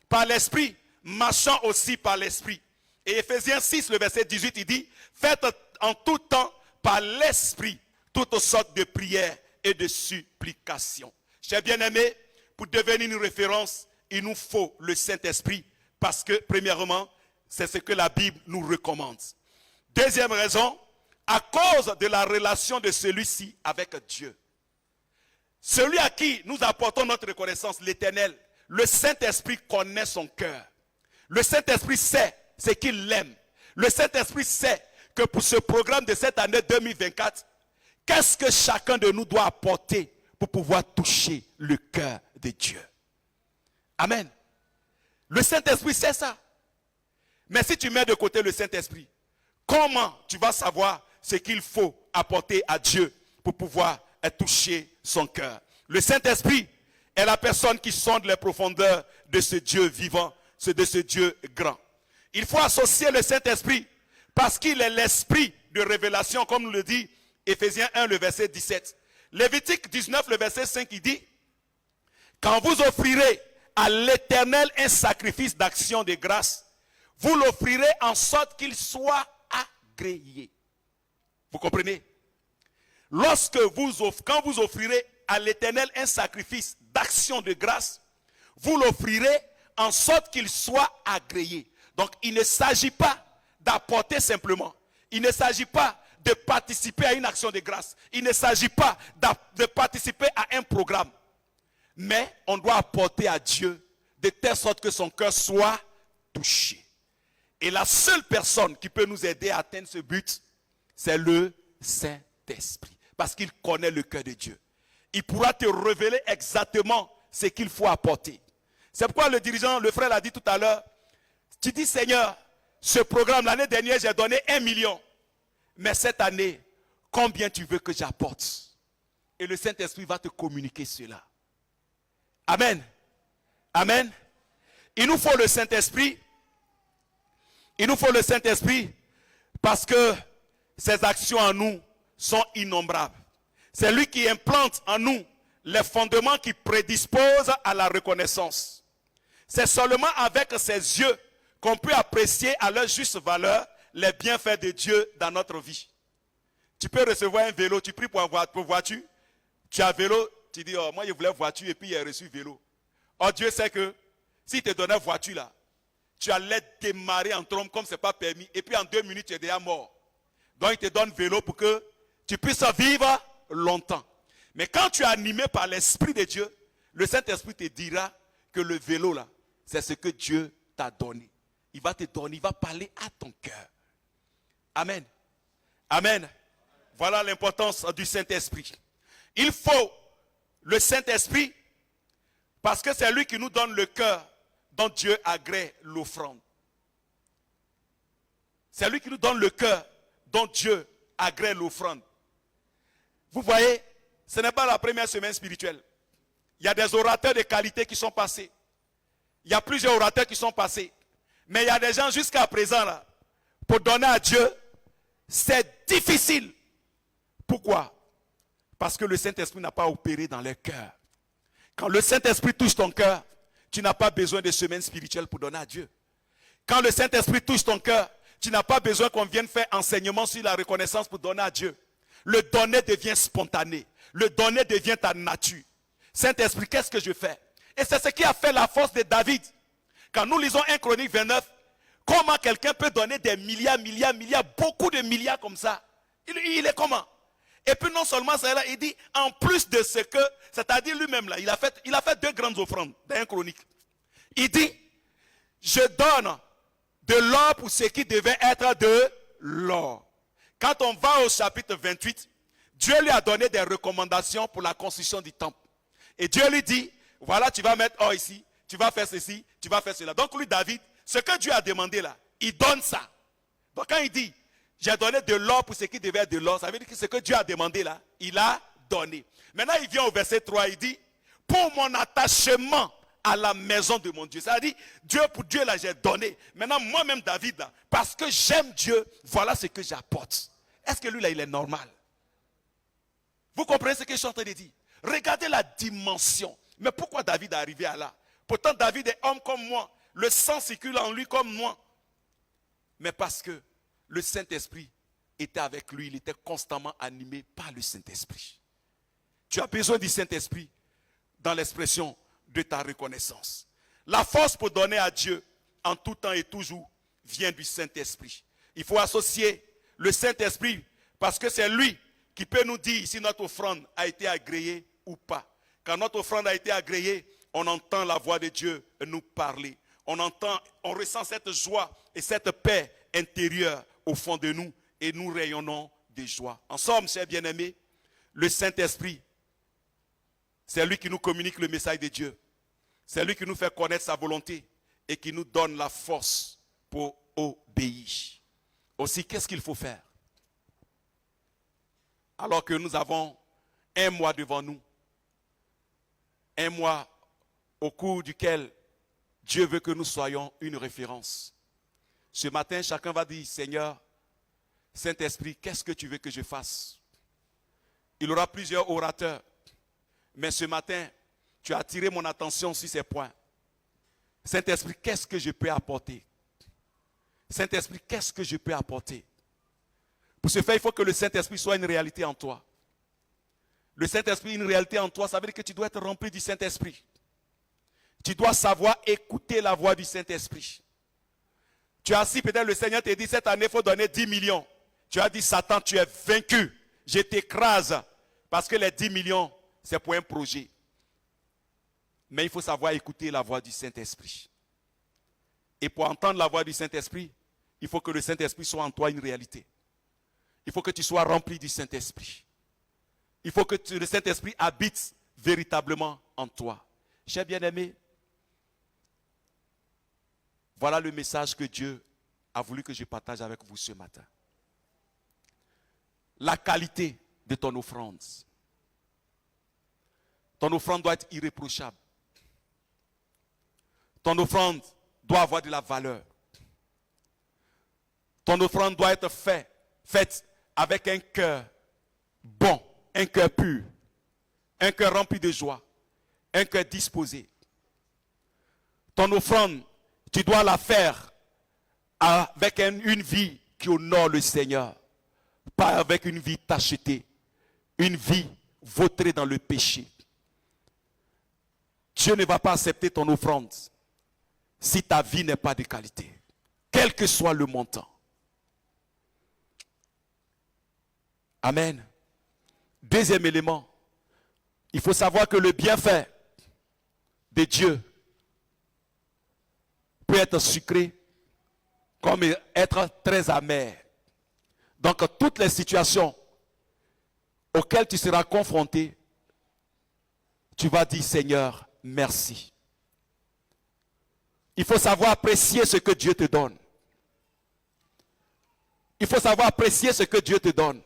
par l'Esprit, marchons aussi par l'Esprit. Et Éphésiens 6, le verset 18, il dit, faites en tout temps par l'Esprit toutes sortes de prières et de supplications. Chers bien-aimés, pour devenir une référence, il nous faut le Saint-Esprit parce que, premièrement, c'est ce que la Bible nous recommande. Deuxième raison, à cause de la relation de celui-ci avec Dieu. Celui à qui nous apportons notre reconnaissance, l'Éternel, le Saint-Esprit connaît son cœur. Le Saint-Esprit sait ce qu'il aime. Le Saint-Esprit sait que pour ce programme de cette année 2024, qu'est-ce que chacun de nous doit apporter pour pouvoir toucher le cœur de Dieu. Amen. Le Saint-Esprit sait ça. Mais si tu mets de côté le Saint-Esprit, comment tu vas savoir ce qu'il faut apporter à Dieu pour pouvoir toucher son cœur? Le Saint-Esprit est la personne qui sonde les profondeurs de ce Dieu vivant, de ce Dieu grand. Il faut associer le Saint-Esprit parce qu'il est l'esprit de révélation, comme nous le dit Éphésiens 1, le verset 17. Lévitique 19, le verset 5, il dit, quand vous offrirez à l'Éternel un sacrifice d'action de grâce, vous l'offrirez en sorte qu'il soit agréé. Vous comprenez? Quand vous offrirez à l'Éternel un sacrifice d'action de grâce, vous l'offrirez en sorte qu'il soit agréé. Donc il ne s'agit pas d'apporter simplement. Il ne s'agit pas de participer à une action de grâce. Il ne s'agit pas de participer à un programme. Mais on doit apporter à Dieu de telle sorte que son cœur soit touché. Et la seule personne qui peut nous aider à atteindre ce but, c'est le Saint-Esprit. Parce qu'il connaît le cœur de Dieu. Il pourra te révéler exactement ce qu'il faut apporter. C'est pourquoi le dirigeant, le frère l'a dit tout à l'heure, tu dis Seigneur, ce programme, l'année dernière, j'ai donné 1 million. Mais cette année, combien tu veux que j'apporte? Et le Saint-Esprit va te communiquer cela. Amen. Amen. Il nous faut le Saint-Esprit. Il nous faut le Saint-Esprit parce que ses actions en nous sont innombrables. C'est lui qui implante en nous les fondements qui prédisposent à la reconnaissance. C'est seulement avec ses yeux qu'on peut apprécier à leur juste valeur les bienfaits de Dieu dans notre vie. Tu peux recevoir un vélo, tu pries pour voiture, tu as vélo, tu dis, oh, moi je voulais voiture et puis il a reçu vélo. Oh, Dieu sait que s'il te donnait voiture là, tu allais démarrer en trompe comme ce n'est pas permis et puis en 2 minutes tu es déjà mort. Donc il te donne vélo pour que tu puisses vivre longtemps. Mais quand tu es animé par l'Esprit de Dieu, le Saint-Esprit te dira que le vélo là, c'est ce que Dieu t'a donné. Il va te donner, il va parler à ton cœur. Amen. Amen. Voilà l'importance du Saint-Esprit. Il faut le Saint-Esprit parce que c'est lui qui nous donne le cœur dont Dieu agrée l'offrande. C'est lui qui nous donne le cœur dont Dieu agrée l'offrande. Vous voyez, ce n'est pas la première semaine spirituelle. Il y a des orateurs de qualité qui sont passés. Il y a plusieurs orateurs qui sont passés. Mais il y a des gens jusqu'à présent, là, pour donner à Dieu, c'est difficile. Pourquoi? Parce que le Saint-Esprit n'a pas opéré dans leur cœur. Quand le Saint-Esprit touche ton cœur, tu n'as pas besoin de semaine spirituelle pour donner à Dieu. Quand le Saint-Esprit touche ton cœur, tu n'as pas besoin qu'on vienne faire enseignement sur la reconnaissance pour donner à Dieu. Le donner devient spontané. Le donner devient ta nature. Saint-Esprit, qu'est-ce que je fais? Et c'est ce qui a fait la force de David. Quand nous lisons 1 Chronique 29, comment quelqu'un peut donner des milliards, beaucoup de milliards comme ça? Il est comment? Et puis non seulement ça, là, il dit, en plus de ce que, c'est-à-dire lui-même, là, il a fait 2 grandes offrandes dans 1 Chronique. Il dit, je donne de l'or pour ce qui devait être de l'or. Quand on va au chapitre 28, Dieu lui a donné des recommandations pour la construction du temple. Et Dieu lui dit, voilà, tu vas mettre or ici, tu vas faire ceci, tu vas faire cela. Donc lui, David, ce que Dieu a demandé là, il donne ça. Donc quand il dit, j'ai donné de l'or pour ce qui devait être de l'or, ça veut dire que ce que Dieu a demandé là, il a donné. Maintenant, il vient au verset 3, il dit, pour mon attachement à la maison de mon Dieu. Ça veut dire, Dieu pour Dieu là, j'ai donné. Maintenant, moi-même, David là, parce que j'aime Dieu, voilà ce que j'apporte. Est-ce que lui là, il est normal? Vous comprenez ce que je suis en train de dire? Regardez la dimension. Mais pourquoi David est arrivé à là? Pourtant, David est homme comme moi. Le sang circule en lui comme moi. Mais parce que le Saint-Esprit était avec lui, il était constamment animé par le Saint-Esprit. Tu as besoin du Saint-Esprit dans l'expression de ta reconnaissance. La force pour donner à Dieu en tout temps et toujours vient du Saint-Esprit. Il faut associer le Saint-Esprit parce que c'est lui qui peut nous dire si notre offrande a été agréée ou pas. Quand notre offrande a été agréée, on entend la voix de Dieu nous parler. On ressent cette joie et cette paix intérieure au fond de nous et nous rayonnons de joie. En somme, chers bien-aimés, le Saint-Esprit, c'est lui qui nous communique le message de Dieu. C'est lui qui nous fait connaître sa volonté et qui nous donne la force pour obéir. Aussi, qu'est-ce qu'il faut faire? Alors que nous avons un mois devant nous, un mois au cours duquel Dieu veut que nous soyons une référence. Ce matin, chacun va dire, Seigneur, Saint-Esprit, qu'est-ce que tu veux que je fasse? Il y aura plusieurs orateurs. Mais ce matin, tu as attiré mon attention sur ces points. Saint-Esprit, qu'est-ce que je peux apporter? Saint-Esprit, qu'est-ce que je peux apporter? Pour ce faire, il faut que le Saint-Esprit soit une réalité en toi. Le Saint-Esprit, une réalité en toi, ça veut dire que tu dois être rempli du Saint-Esprit. Tu dois savoir écouter la voix du Saint-Esprit. Tu es assis, peut-être le Seigneur te dit, cette année, il faut donner 10 millions. Tu as dit, Satan, tu es vaincu. Je t'écrase. Parce que les 10 millions, c'est pour un projet. Mais il faut savoir écouter la voix du Saint-Esprit. Et pour entendre la voix du Saint-Esprit, il faut que le Saint-Esprit soit en toi une réalité. Il faut que tu sois rempli du Saint-Esprit. Il faut que le Saint-Esprit habite véritablement en toi. Chers bien-aimés, voilà le message que Dieu a voulu que je partage avec vous ce matin. La qualité de ton offrande. Ton offrande doit être irréprochable. Ton offrande doit avoir de la valeur. Ton offrande doit être faite avec un cœur bon, un cœur pur, un cœur rempli de joie, un cœur disposé. Ton offrande, tu dois la faire avec une vie qui honore le Seigneur, pas avec une vie tachetée, une vie vautrée dans le péché. Dieu ne va pas accepter ton offrande si ta vie n'est pas de qualité, quel que soit le montant. Amen. Deuxième élément, il faut savoir que le bienfait de Dieu peut être sucré comme être très amer. Donc toutes les situations auxquelles tu seras confronté, tu vas dire Seigneur, merci. Il faut savoir apprécier ce que Dieu te donne. Il faut savoir apprécier ce que Dieu te donne.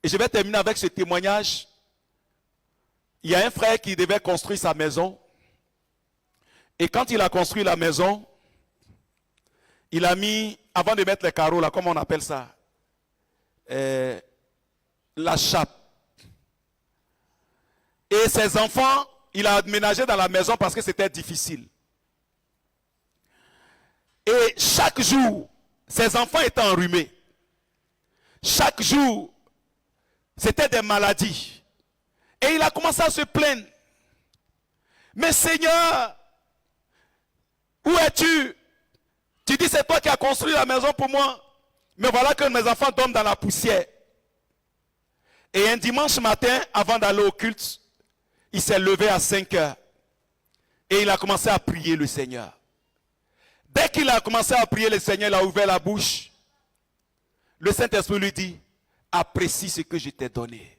Et je vais terminer avec ce témoignage. Il y a un frère qui devait construire sa maison. Et quand il a construit la maison, il a mis, avant de mettre les carreaux, là, comment on appelle ça, la chape. Et ses enfants, il a aménagé dans la maison parce que c'était difficile. Et chaque jour, ses enfants étaient enrhumés. Chaque jour, c'était des maladies. Et il a commencé à se plaindre. Mais Seigneur, où es-tu? Tu dis c'est toi qui as construit la maison pour moi. Mais voilà que mes enfants dorment dans la poussière. Et un dimanche matin, avant d'aller au culte, il s'est levé à 5 heures. Et il a commencé à prier le Seigneur. Dès qu'il a commencé à prier le Seigneur, il a ouvert la bouche. Le Saint-Esprit lui dit, apprécie ce que je t'ai donné.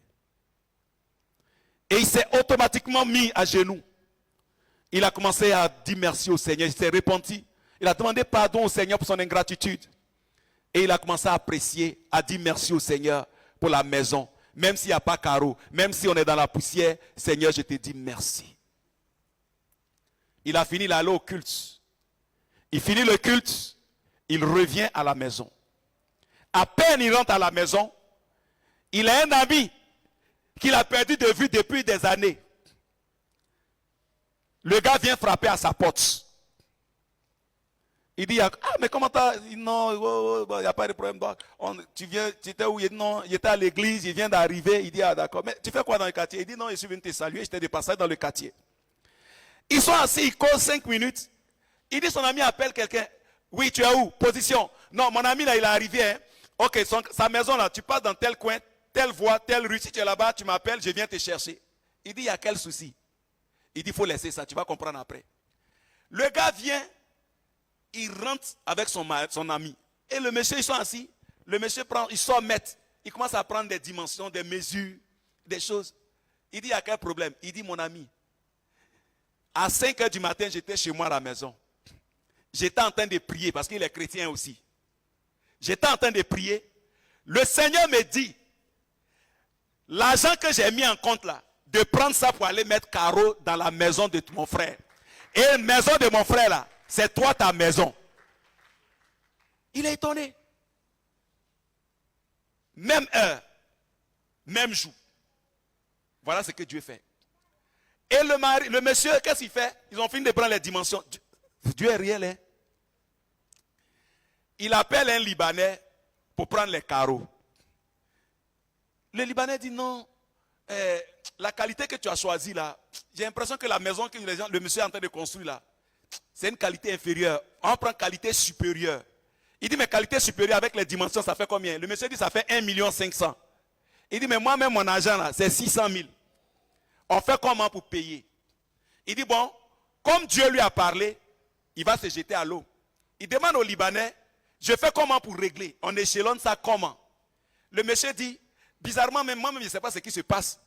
Et il s'est automatiquement mis à genoux. Il a commencé à dire merci au Seigneur. Il s'est repenti. Il a demandé pardon au Seigneur pour son ingratitude. Et il a commencé à apprécier, à dire merci au Seigneur pour la maison. Même s'il n'y a pas carreau, même si on est dans la poussière, Seigneur, je te dis merci. Il a fini, il est allé au culte. Il finit le culte, il revient à la maison. À peine il rentre à la maison, il a un ami qu'il a perdu de vue depuis des années. Le gars vient frapper à sa porte. Il dit, ah mais comment t'as... Non, il n'y a pas de problème. Tu étais où? Non, il était à l'église, il vient d'arriver. Il dit, ah d'accord, mais tu fais quoi dans le quartier? Il dit, non, je suis venu te saluer, j'étais de passage dans le quartier. Ils sont assis, ils causent 5 minutes. Il dit, son ami appelle quelqu'un. Oui, tu es où? Position. Non, mon ami là, il est arrivé. Hein. Ok, sa maison là, tu passes dans tel coin, telle voie, telle rue. Si tu es là-bas, tu m'appelles, je viens te chercher. Il dit, il y a quel souci? Il dit, il faut laisser ça, tu vas comprendre après. Le gars vient, il rentre avec son ami. Et le monsieur, ils sont assis. Le monsieur prend, il sort mettre. Il commence à prendre des dimensions, des mesures, des choses. Il dit, il y a quel problème? Il dit, mon ami, à 5 heures du matin, j'étais chez moi à la maison. J'étais en train de prier, parce qu'il est chrétien aussi. J'étais en train de prier. Le Seigneur me dit, l'argent que j'ai mis en compte là, de prendre ça pour aller mettre carreau dans la maison de mon frère. Et la maison de mon frère là, c'est toi ta maison. Il est étonné. Même heure, même jour. Voilà ce que Dieu fait. Et le monsieur, qu'est-ce qu'il fait? Ils ont fini de prendre les dimensions. Dieu est réel, hein? Il appelle un Libanais pour prendre les carreaux. Le Libanais dit non, la qualité que tu as choisie là, j'ai l'impression que la maison que le monsieur est en train de construire là, c'est une qualité inférieure. On prend qualité supérieure. Il dit, mais qualité supérieure avec les dimensions, ça fait combien? Le monsieur dit, ça fait 1,5 million. Il dit, mais moi-même, mon argent là, c'est 600 000. On fait comment pour payer? Il dit, bon, comme Dieu lui a parlé, il va se jeter à l'eau. Il demande au Libanais, je fais comment pour régler? On échelonne ça comment? Le monsieur dit, bizarrement, même moi-même, je ne sais pas ce qui se passe.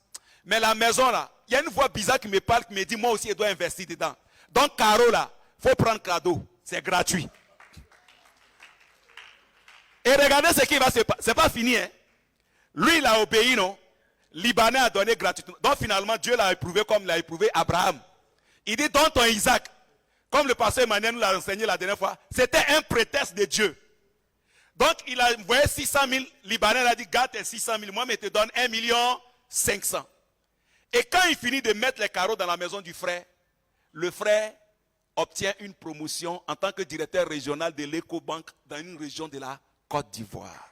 Mais la maison là, il y a une voix bizarre qui me parle, qui me dit, moi aussi, je dois investir dedans. Donc, carreau là, il faut prendre cadeau. C'est gratuit. Et regardez ce qui va se passer. Ce n'est pas fini. Hein? Lui, il a obéi, non? Libanais a donné gratuitement. Donc, finalement, Dieu l'a éprouvé comme il a éprouvé Abraham. Il dit, donne ton Isaac. Comme le pasteur Emmanuel nous l'a enseigné la dernière fois, c'était un prétexte de Dieu. Donc, il a envoyé 600 000. Libanais a dit, garde tes 600 000. Moi, mais je te donne 1,5 million. Et quand il finit de mettre les carreaux dans la maison du frère, le frère obtient une promotion en tant que directeur régional de l'Ecobank dans une région de la Côte d'Ivoire.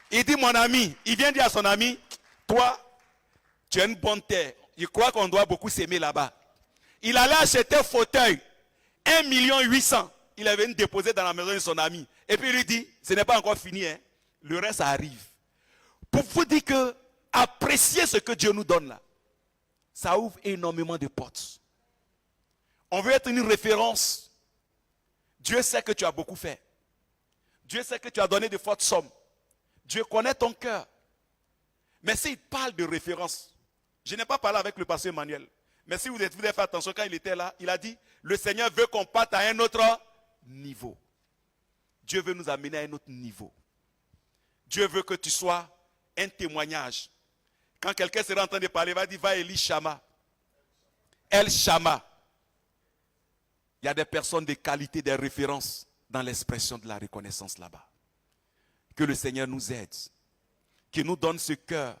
Il dit, mon ami, il vient dire à son ami, toi, tu as une bonne terre. Je crois qu'on doit beaucoup s'aimer là-bas. Il allait acheter un fauteuil, 1,8 million. Il avait une déposé dans la maison de son ami. Et puis il lui dit, ce n'est pas encore fini, hein. Le reste arrive. Pour vous dire que apprécier ce que Dieu nous donne là, ça ouvre énormément de portes. On veut être une référence. Dieu sait que tu as beaucoup fait. Dieu sait que tu as donné de fortes sommes. Dieu connaît ton cœur. Mais s'il parle de référence, je n'ai pas parlé avec le pasteur Emmanuel, mais si vous devez faire attention, quand il était là, il a dit, le Seigneur veut qu'on parte à un autre niveau. Dieu veut nous amener à un autre niveau. Dieu veut que tu sois un témoignage. Quand quelqu'un sera en train de parler, il va dire, va Eli Shama. El Shama. Il y a des personnes de qualité, des références dans l'expression de la reconnaissance là-bas. Que le Seigneur nous aide. Qu'il nous donne ce cœur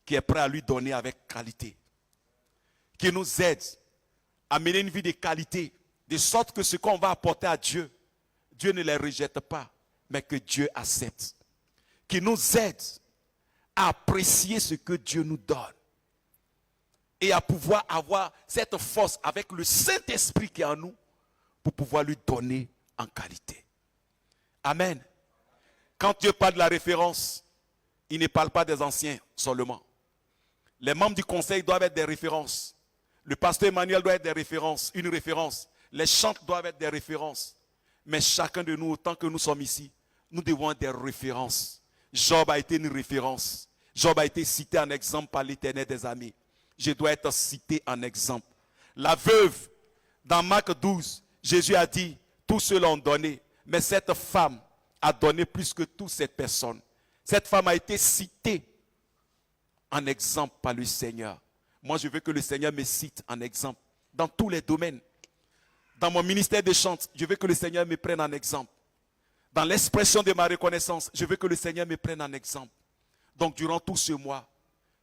qui est prêt à lui donner avec qualité. Qu'il nous aide à mener une vie de qualité, de sorte que ce qu'on va apporter à Dieu, Dieu ne les rejette pas, mais que Dieu accepte. Qu'il nous aide à apprécier ce que Dieu nous donne. Et à pouvoir avoir cette force avec le Saint-Esprit qui est en nous pour pouvoir lui donner en qualité. Amen. Quand Dieu parle de la référence, il ne parle pas des anciens seulement. Les membres du conseil doivent être des références. Le pasteur Emmanuel doit être des références, une référence. Les chantres doivent être des références. Mais chacun de nous, autant que nous sommes ici, nous devons être des références. Job a été une référence. Job a été cité en exemple par l'Éternel des armées. Je dois être cité en exemple. La veuve, dans Marc 12, Jésus a dit, tous ceux l'ont donné, mais cette femme a donné plus que toutes ces personnes. Cette femme a été citée en exemple par le Seigneur. Moi, je veux que le Seigneur me cite en exemple dans tous les domaines. Dans mon ministère de chant, je veux que le Seigneur me prenne en exemple. Dans l'expression de ma reconnaissance, je veux que le Seigneur me prenne en exemple. Donc, durant tout ce mois,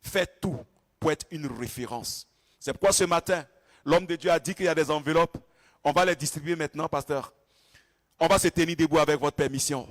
faites tout pour être une référence. C'est pourquoi ce matin, l'homme de Dieu a dit qu'il y a des enveloppes. On va les distribuer maintenant, pasteur. On va se tenir debout avec votre permission.